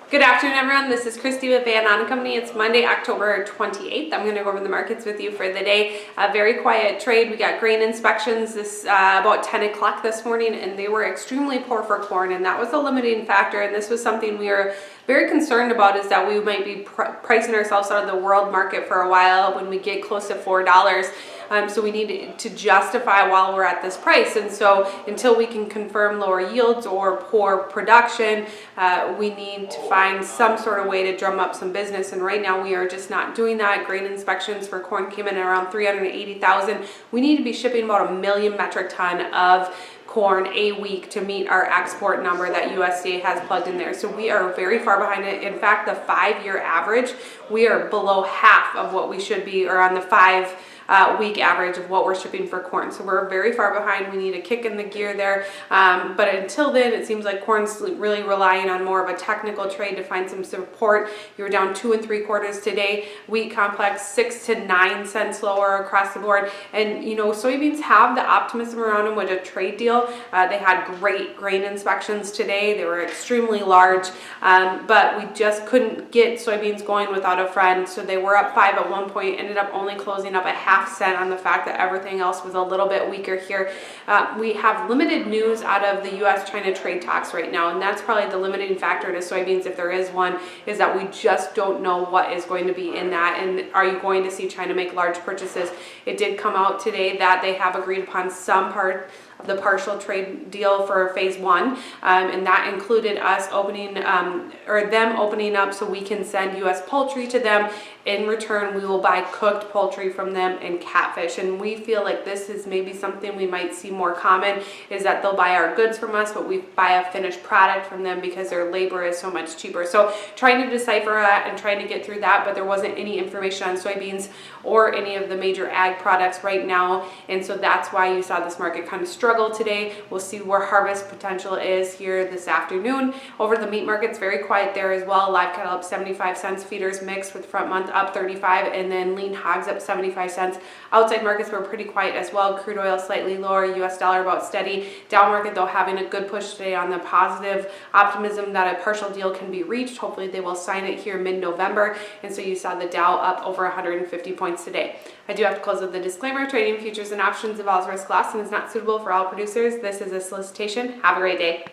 Good afternoon, everyone. This is Christy with Ahn Company. It's Monday, October 28th. I'm going to go over the markets with you for the day. A very quiet trade. We got grain inspections about 10 o'clock this morning, and they were extremely poor for corn, and that was a limiting factor. And this was something we were very concerned about, is that we might be pricing ourselves out of the world market for a while when we get close to $4. So we need to justify while we're at this price. And so until we can confirm lower yields or poor production, we need to find some sort of way to drum up some business. And right now we are just not doing that. Grain inspections for corn came in at around 380,000. We need to be shipping about 1 million metric ton of corn a week to meet our export number that USDA has plugged in there. So we are very far behind it. In fact, the 5-year average, we are below half of what we should be, or on the 5-week average of what we're shipping for corn. So we're very far behind. We need a kick in the gear there. But until then, it seems like corn's really relying on more of a technical trade to find some support. You were down 2 3/4 today. Wheat complex 6 to 9 cents lower across the board. And you know, soybeans have the optimism around them with a trade deal. They had great grain inspections today. They were extremely large, but we just couldn't get soybeans going without a friend. So they were up 5 at one point, ended up only closing up a half-cent on the fact that everything else was a little bit weaker here. We have limited news out of the U.S.-China trade talks right now, and that's probably the limiting factor to soybeans, if there is one, is that we just don't know what is going to be in that, and are you going to see China make large purchases. It did come out today that they have agreed upon some part of the partial trade deal for phase 1, and that included us opening or them opening up so we can send U.S. poultry to them. In return, we will buy cooked poultry from them and catfish, and we feel like this is maybe something we might see more common, is that they'll buy our goods from us, but we buy a finished product from them because their labor is so much cheaper. So trying to decipher that and trying to get through that, but there wasn't any information on soybeans or any of the major ag products right now, and so that's why you saw this market kind of struggle today. We'll see where harvest potential is here this afternoon. Over the meat markets, very quiet there as well. Live cattle up 75 cents, feeders mixed with front month up 35, and then lean hogs up 75 cents. Outside markets were pretty quiet as well. Crude oil slightly lower, US dollar about steady. Dow market though having a good push today on the positive optimism that a partial deal can be reached. Hopefully they will sign it here mid-November, and so you saw the Dow up over 150 points today. I do have to close with the disclaimer: trading futures and options involves risk loss and is not suitable for all producers. This is a solicitation. Have a great day.